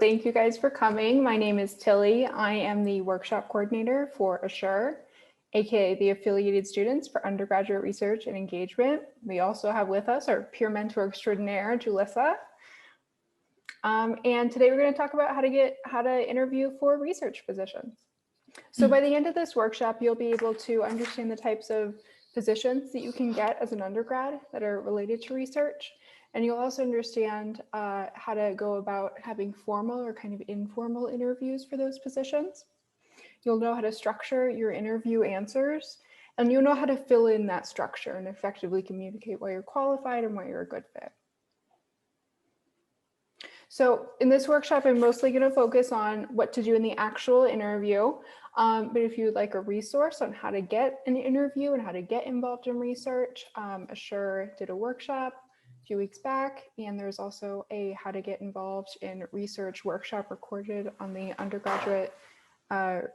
Thank you guys for coming. My name is Tilly. I am the workshop coordinator for Assure, aka the Affiliated Students for Undergraduate Research and Engagement. We also have with us our peer mentor extraordinaire, Julissa. And today we're going to talk about how to interview for research positions. So by the end of this workshop, you'll be able to understand the types of positions that you can get as an undergrad that are related to research. And you'll also understand how to go about having formal or kind of informal interviews for those positions. You'll know how to structure your interview answers, and you'll know how to fill in that structure and effectively communicate why you're qualified and why you're a good fit. So in this workshop, I'm mostly going to focus on what to do in the actual interview. But if you'd like a resource on how to get an interview and how to get involved in research, Assure did a workshop a few weeks back, and there's also a how to get involved in research workshop recorded on the undergraduate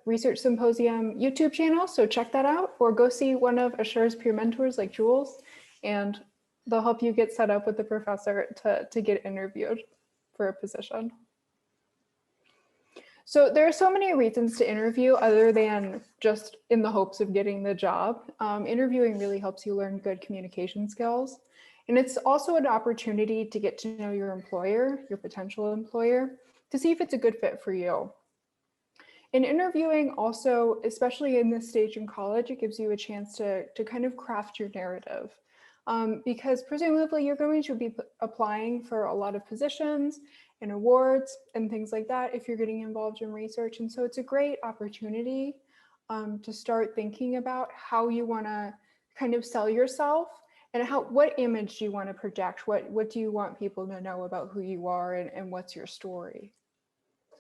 research symposium YouTube channel. So check that out, or go see one of Assure's peer mentors like Jules, and they'll help you get set up with the professor to get interviewed for a position. So there are so many reasons to interview other than just in the hopes of getting the job. Interviewing really helps you learn good communication skills. And it's also an opportunity to get to know your employer, your potential employer, to see if it's a good fit for you. In interviewing also, especially in this stage in college, it gives you a chance to kind of craft your narrative. Because presumably you're going to be applying for a lot of positions and awards and things like that if you're getting involved in research. And so it's a great opportunity to start thinking about how you want to kind of sell yourself and what image do you want to project? What do you want people to know about who you are and what's your story?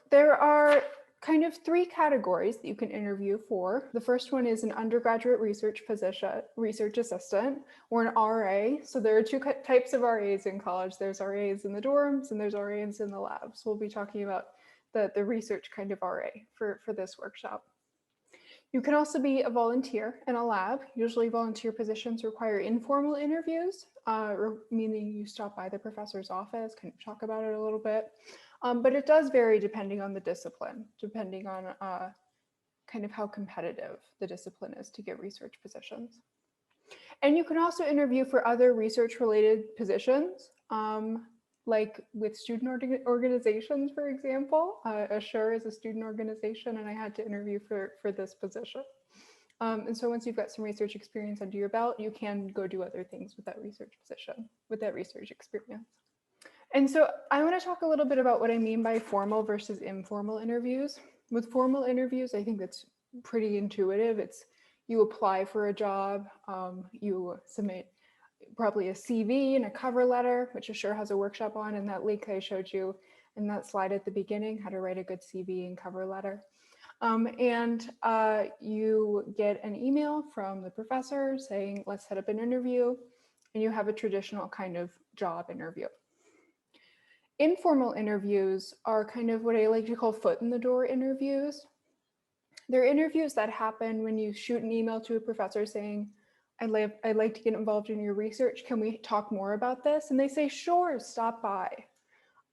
There are kind of three categories that you can interview for. The first one is an undergraduate research position, research assistant, or an RA. So there are two types of RAs in college. There's RAs in the dorms and there's RAs in the labs. So we'll be talking about the research kind of RA for this workshop. You can also be a volunteer in a lab. Usually volunteer positions require informal interviews, meaning you stop by the professor's office, kind of talk about it a little bit. But it does vary depending on the discipline, depending on kind of how competitive the discipline is to get research positions. And you can also interview for other research-related positions, like with student organizations, for example. Assure is a student organization, and I had to interview for this position. And so once you've got some research experience under your belt, you can go do other things with that research position, with that research experience. And so I want to talk a little bit about what I mean by formal versus informal interviews. With formal interviews, I think that's pretty intuitive. It's you apply for a job, you submit probably a CV and a cover letter, which Assure has a workshop on, and that link I showed you in that slide at the beginning, how to write a good CV and cover letter. And you get an email from the professor saying, let's set up an interview, and you have a traditional kind of job interview. Informal interviews are kind of what I like to call foot in the door interviews. They're interviews that happen when you shoot an email to a professor saying, I'd like to get involved in your research. Can we talk more about this? And they say, sure, stop by.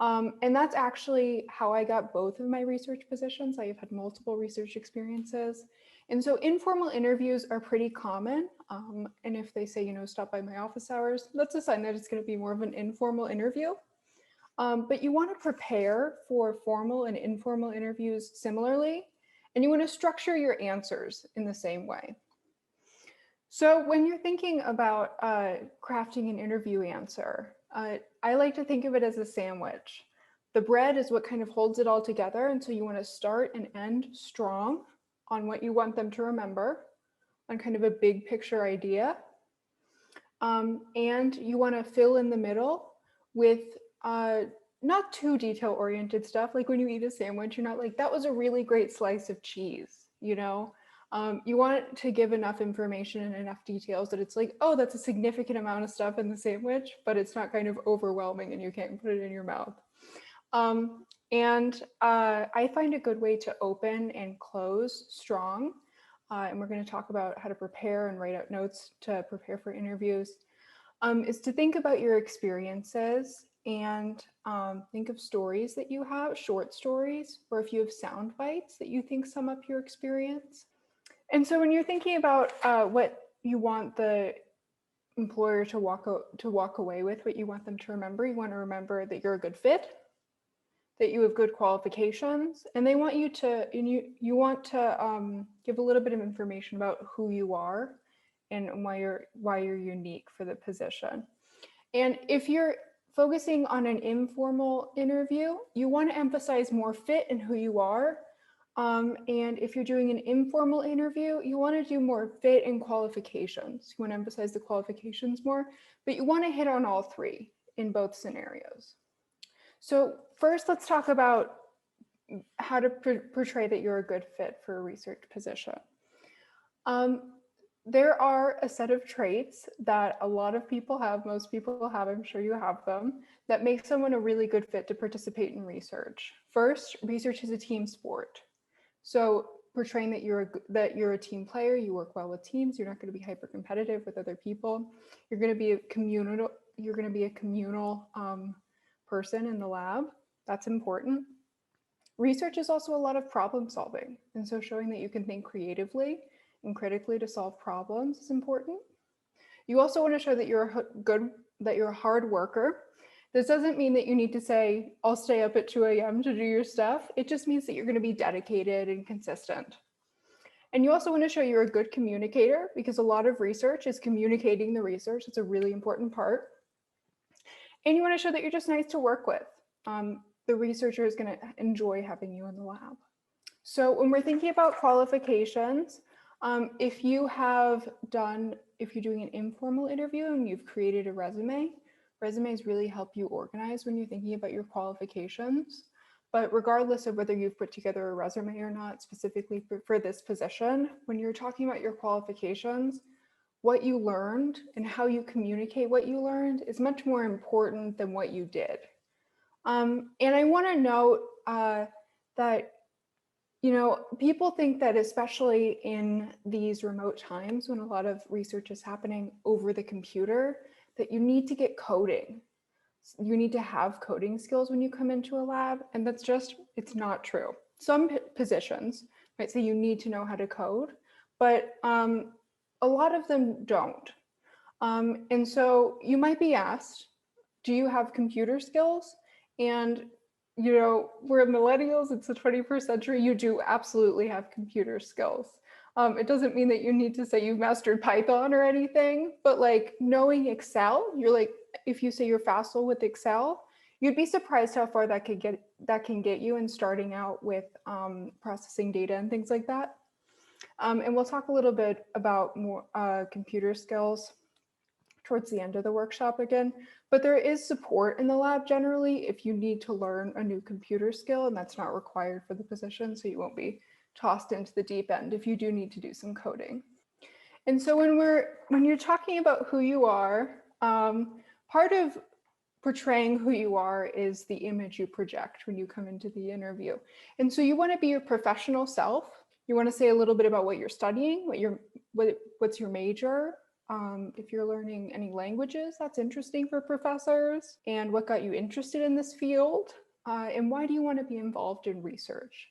And that's actually how I got both of my research positions. I have had multiple research experiences. And so informal interviews are pretty common. And if they say, stop by my office hours, that's a sign that it's going to be more of an informal interview. But you want to prepare for formal and informal interviews similarly, and you want to structure your answers in the same way. So when you're thinking about crafting an interview answer, I like to think of it as a sandwich. The bread is what kind of holds it all together, and so you want to start and end strong on what you want them to remember, on kind of a big picture idea. And you want to fill in the middle with not too detail-oriented stuff. Like when you eat a sandwich, you're not like, that was a really great slice of cheese, You want to give enough information and enough details that it's like, oh, that's a significant amount of stuff in the sandwich, but it's not kind of overwhelming and you can't put it in your mouth. I find a good way to open and close strong, and we're going to talk about how to prepare and write out notes to prepare for interviews, is to think about your experiences and think of stories that you have, short stories, or if you have sound bites that you think sum up your experience. And so when you're thinking about what you want the employer to walk away with, what you want them to remember, you want to remember that you're a good fit, that you have good qualifications, and they want you to, and you want to give a little bit of information about who you are and why you're unique for the position. And if you're focusing on an informal interview, you want to emphasize more fit and who you are. And if you're doing an informal interview, you want to do more fit and qualifications. You want to emphasize the qualifications more, but you want to hit on all three in both scenarios. So first, let's talk about how to portray that you're a good fit for a research position. There are a set of traits that a lot of people have, most people have, I'm sure you have them, that make someone a really good fit to participate in research. First, research is a team sport. So portraying that you're a team player, you work well with teams, you're not going to be hyper competitive with other people. You're going to be a communal person in the lab. That's important. Research is also a lot of problem solving. And so showing that you can think creatively and critically to solve problems is important. You also want to show that you're a hard worker. This doesn't mean that you need to say, I'll stay up at 2 a.m. to do your stuff. It just means that you're going to be dedicated and consistent. And you also want to show you're a good communicator, because a lot of research is communicating the research. It's a really important part. And you want to show that you're just nice to work with. The researcher is going to enjoy having you in the lab. So when we're thinking about qualifications, if you're doing an informal interview and you've created a resumes really help you organize when you're thinking about your qualifications. But regardless of whether you've put together a resume or not, specifically for this position, when you're talking about your qualifications, what you learned and how you communicate what you learned is much more important than what you did. And I want to note that people think that, especially in these remote times when a lot of research is happening over the computer, that you need to get coding. You need to have coding skills when you come into a lab, and it's not true. Some positions might say you need to know how to code, but a lot of them don't. And so you might be asked, do you have computer skills? And we're millennials, it's the 21st century, you do absolutely have computer skills. It doesn't mean that you need to say you've mastered Python or anything, but like knowing Excel, if you say you're facile with Excel, you'd be surprised how far that can get you in starting out with processing data and things like that. And we'll talk a little bit about more computer skills towards the end of the workshop again, but there is support in the lab generally if you need to learn a new computer skill, and that's not required for the position, so you won't be tossed into the deep end if you do need to do some coding. And so when you're talking about who you are, part of portraying who you are is the image you project when you come into the interview. And so you want to be your professional self. You want to say a little bit about what you're studying, what's your major. If you're learning any languages, that's interesting for professors, and what got you interested in this field, and why do you want to be involved in research?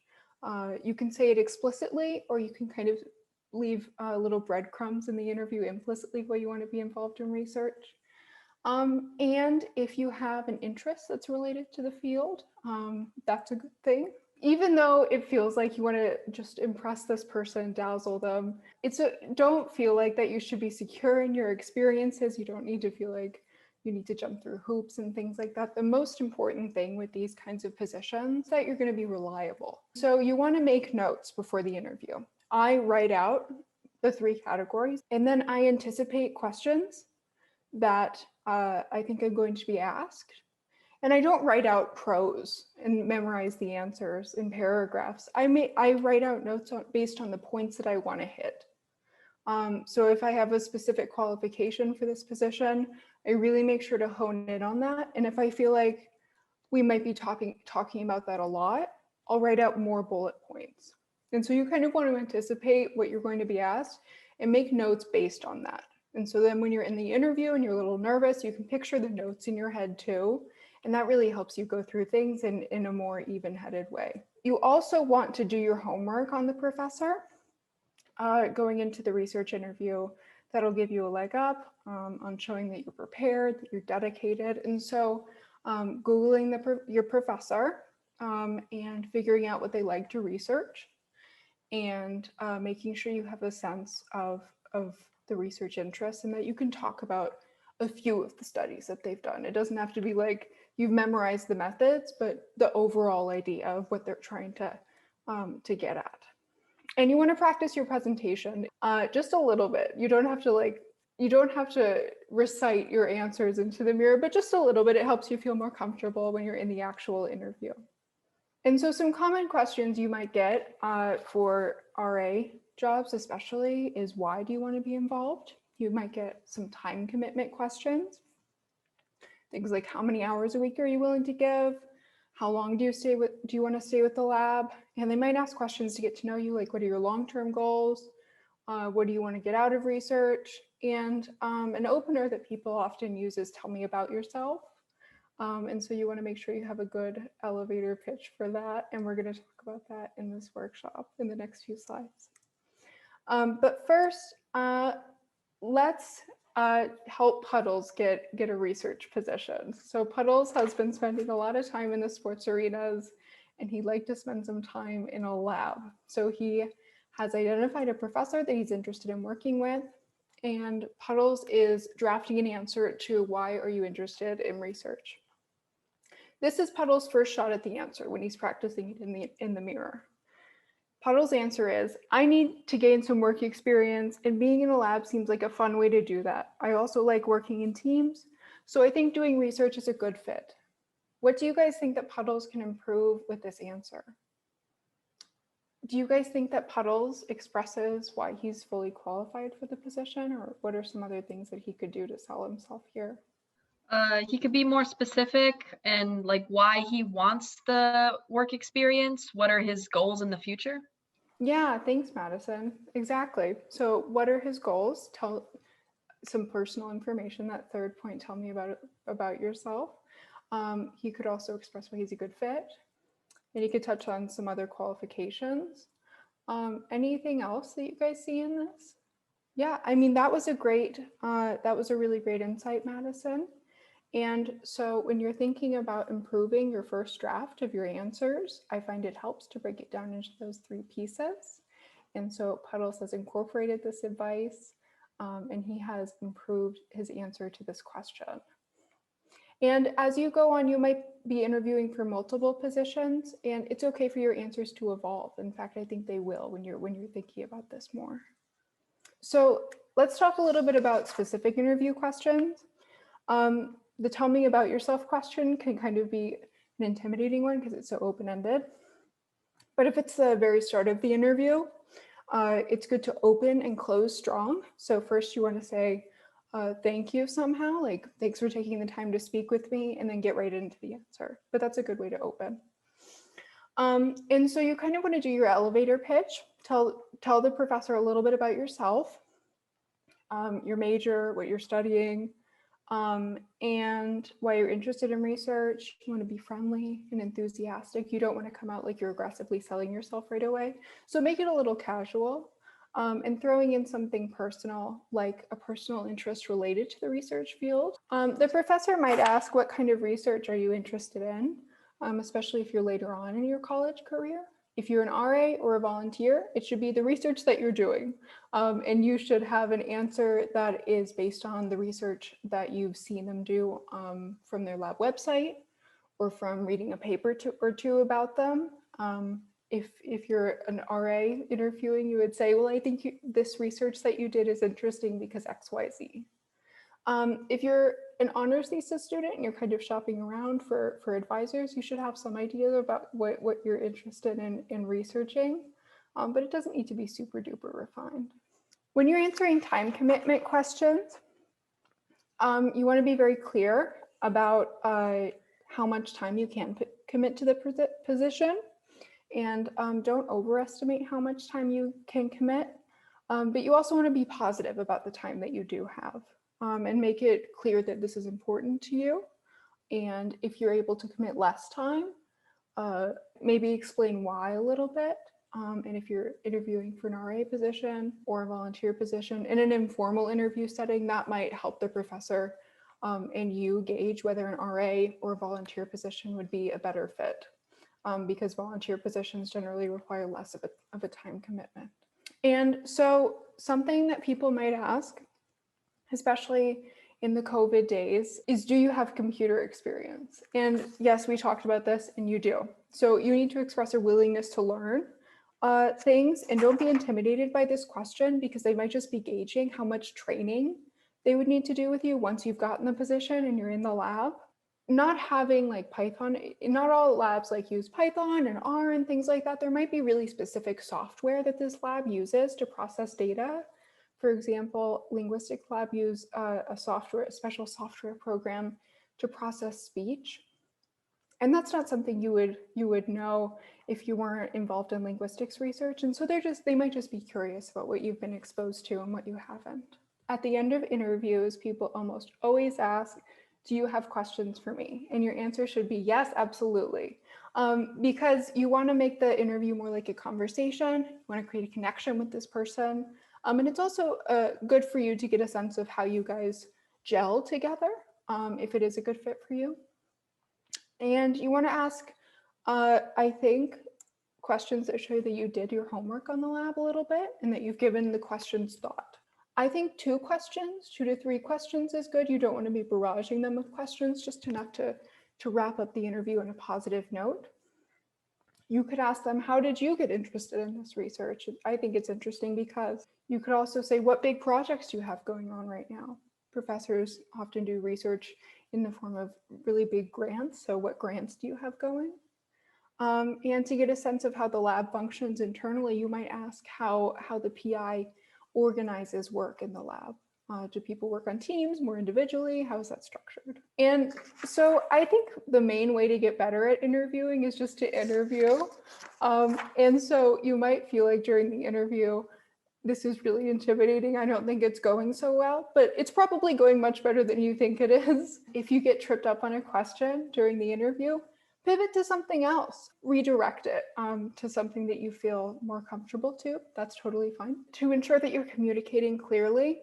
You can say it explicitly, or you can kind of leave little breadcrumbs in the interview implicitly why you want to be involved in research. And if you have an interest that's related to the field, that's a good thing. Even though it feels like you want to just impress this person, dazzle them, don't feel like that you should be secure in your experiences. You don't need to feel like you need to jump through hoops and things like that. The most important thing with these kinds of positions is that you're going to be reliable. So you want to make notes before the interview. I write out the 3 categories, and then I anticipate questions that I think I'm going to be asked. And I don't write out prose and memorize the answers in paragraphs. I write out notes based on the points that I want to hit. So if I have a specific qualification for this position, I really make sure to hone in on that. And if I feel like we might be talking about that a lot, I'll write out more bullet points. And so you kind of want to anticipate what you're going to be asked and make notes based on that. And so then when you're in the interview and you're a little nervous, you can picture the notes in your head too. And that really helps you go through things in a more even-headed way. You also want to do your homework on the professor going into the research interview. That'll give you a leg up on showing that you're prepared, that you're dedicated. And so Googling your professor and figuring out what they like to research, and making sure you have a sense of the research interests and that you can talk about a few of the studies that they've done. It doesn't have to be like you've memorized the methods, but the overall idea of what they're trying to get at. And you want to practice your presentation just a little bit. You don't have to recite your answers into the mirror, but just a little bit. It helps you feel more comfortable when you're in the actual interview. And so some common questions you might get for RA jobs especially is, why do you want to be involved? You might get some time commitment questions. Things like, how many hours a week are you willing to give? How long do you want to stay with the lab? And they might ask questions to get to know you, like, what are your long-term goals? What do you want to get out of research? And an opener that people often use is, tell me about yourself. And so you want to make sure you have a good elevator pitch for that. And we're going to talk about that in this workshop in the next few slides. But first, let's help Puddles get a research position. So Puddles has been spending a lot of time in the sports arenas, and he'd like to spend some time in a lab. So he has identified a professor that he's interested in working with, and Puddles is drafting an answer to, why are you interested in research? This is Puddles' first shot at the answer when he's practicing it in the mirror. Puddles' answer is, I need to gain some work experience, and being in a lab seems like a fun way to do that. I also like working in teams, so I think doing research is a good fit. What do you guys think that Puddles can improve with this answer? Do you guys think that Puddles expresses why he's fully qualified for the position, or what are some other things that he could do to sell himself here? He could be more specific and like why he wants the work experience. What are his goals in the future? Yeah, thanks, Madison. Exactly. So what are his goals? Tell some personal information. That third point, tell me about yourself. He could also express why he's a good fit. And he could touch on some other qualifications. Anything else that you guys see in this? Yeah, I mean, that was a really great insight, Madison. And so when you're thinking about improving your first draft of your answers, I find it helps to break it down into those 3 pieces. And so Puddles has incorporated this advice, and he has improved his answer to this question. And as you go on, you might be interviewing for multiple positions, and it's okay for your answers to evolve. In fact, I think they will when you're thinking about this more. So let's talk a little bit about specific interview questions. The tell me about yourself question can kind of be an intimidating one because it's so open-ended. But if it's the very start of the interview, it's good to open and close strong. So first you want to say, thank you somehow, like, thanks for taking the time to speak with me, and then get right into the answer. But that's a good way to open. And so you kind of want to do your elevator pitch. Tell the professor a little bit about yourself, your major, what you're studying, and why you're interested in research. You want to be friendly and enthusiastic. You don't want to come out like you're aggressively selling yourself right away. So make it a little casual, and throwing in something personal, like a personal interest related to the research field. The professor might ask, what kind of research are you interested in, especially if you're later on in your college career. If you're an RA or a volunteer, it should be the research that you're doing. And you should have an answer that is based on the research that you've seen them do from their lab website, or from reading a paper or two about them. If you're an RA interviewing, you would say, well, I think this research that you did is interesting because X, Y, Z. If you're an honors thesis student and you're kind of shopping around for advisors, you should have some idea about what you're interested in researching, but it doesn't need to be super duper refined. When you're answering time commitment questions, you want to be very clear about how much time you can commit to the position, and don't overestimate how much time you can commit, but you also want to be positive about the time that you do have. And make it clear that this is important to you, And if you're able to commit less time, maybe explain why a little bit. And if you're interviewing for an RA position or a volunteer position in an informal interview setting, that might help the professor and you gauge whether an RA or volunteer position would be a better fit, because volunteer positions generally require less of a time commitment. And so something that people might ask, especially in the COVID days, is do you have computer experience? And yes, we talked about this, and you do. So you need to express a willingness to learn things, and don't be intimidated by this question, because they might just be gauging how much training they would need to do with you once you've gotten the position and you're in the lab. Not having like Python, not all labs like use Python and R and things like that. There might be really specific software that this lab uses to process data. For example, linguistics lab use a special software program to process speech. And that's not something you would know if you weren't involved in linguistics research. And so they might just be curious about what you've been exposed to and what you haven't. At the end of interviews, people almost always ask, do you have questions for me? And your answer should be yes, absolutely. Because you want to make the interview more like a conversation. You want to create a connection with this person. And it's also good for you to get a sense of how you guys gel together, if it is a good fit for you. And you want to ask, I think, questions that show that you did your homework on the lab a little bit and that you've given the questions thought. I think 2 to 3 questions is good. You don't want to be barraging them with questions, just enough to wrap up the interview on a positive note. You could ask them, how did you get interested in this research? I think it's interesting because you could also say, what big projects do you have going on right now? Professors often do research in the form of really big grants. So what grants do you have going? And to get a sense of how the lab functions internally, you might ask how the PI organizes work in the lab. Do people work on teams more individually? How is that structured? And so I think the main way to get better at interviewing is just to interview. And so you might feel like during the interview, this is really intimidating. I don't think it's going so well, but it's probably going much better than you think it is. If you get tripped up on a question during the interview, pivot to something else, redirect it to something that you feel more comfortable to. That's totally fine. To ensure that you're communicating clearly,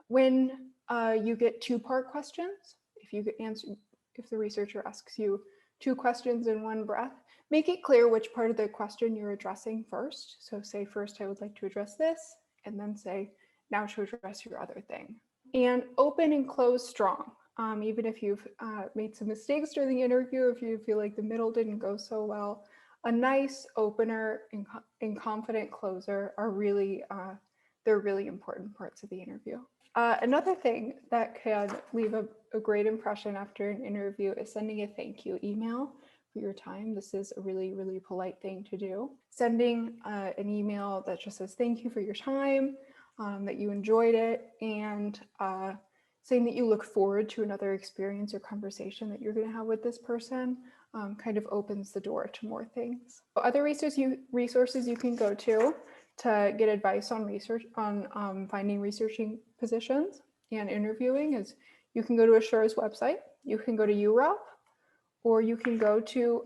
when you get 2-part questions, if the researcher asks you 2 questions in one breath, make it clear which part of the question you're addressing first. So say first, I would like to address this, and then say, now to address your other thing. And open and close strong. Even if you've made some mistakes during the interview, if you feel like the middle didn't go so well, a nice opener and confident closer are really, they're really important parts of the interview. Another thing that can leave a great impression after an interview is sending a thank you email for your time. This is a really, really polite thing to do. Sending an email that just says thank you for your time, that you enjoyed it, and saying that you look forward to another experience or conversation that you're going to have with this person kind of opens the door to more things. Other resources you can go to get advice on research, on finding researching positions and interviewing is you can go to Assure's website, you can go to UROP, or you can go to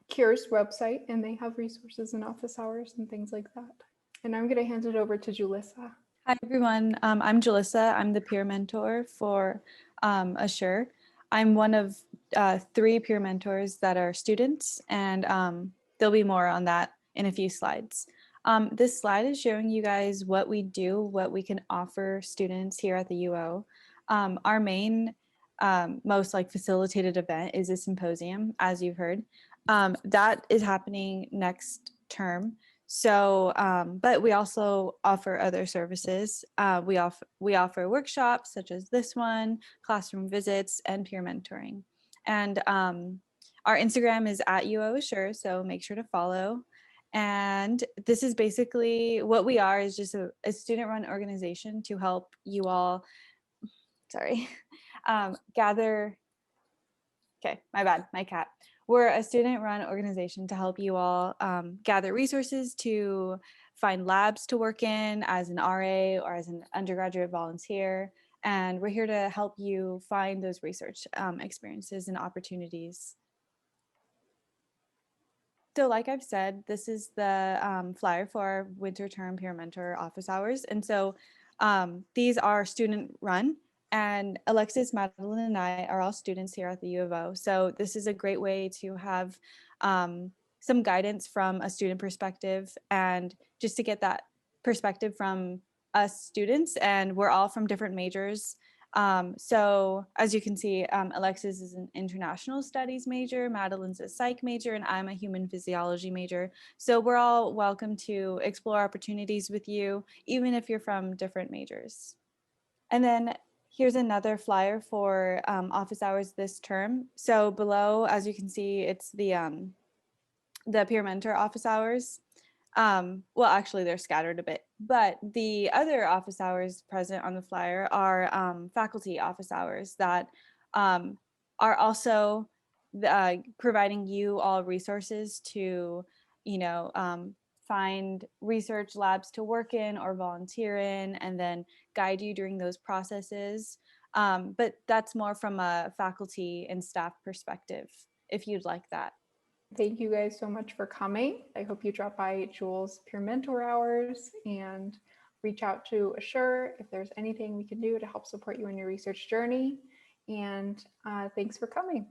CURE's website, and they have resources and office hours and things like that. And I'm going to hand it over to Julissa. Hi, everyone. I'm Julissa. I'm the peer mentor for Assure. I'm one of 3 peer mentors that are students, and there'll be more on that in a few slides. This slide is showing you guys what we do, what we can offer students here at the UO. Our main, most facilitated event is a symposium, as you've heard. That is happening next term. So, but we also offer other services. We offer workshops such as this one, classroom visits, and peer mentoring. And our Instagram is @UOAssure, so make sure to follow. And this is basically what we are, is just a student-run organization to help you all, gather, okay, my bad, my cat. We're a student-run organization to help you all gather resources to find labs to work in as an RA or as an undergraduate volunteer, And we're here to help you find those research experiences and opportunities. So like I've said, this is the flyer for our winter term peer mentor office hours. And so these are student run, and Alexis, Madeline, and I are all students here at the U of O. So this is a great way to have some guidance from a student perspective, and just to get that perspective from us students, and we're all from different majors. So as you can see, Alexis is an international studies major, Madeline's a psych major, and I'm a human physiology major. So we're all welcome to explore opportunities with you, even if you're from different majors. And then here's another flyer for office hours this term. So below, as you can see, it's the peer mentor office hours. Well, actually, they're scattered a bit, but the other office hours present on the flyer are faculty office hours that are also providing you all resources to, find research labs to work in or volunteer in, and then guide you during those processes. But that's more from a faculty and staff perspective, if you'd like that. Thank you guys so much for coming. I hope you drop by Jules' peer mentor hours and reach out to Assure if there's anything we can do to help support you in your research journey. And thanks for coming.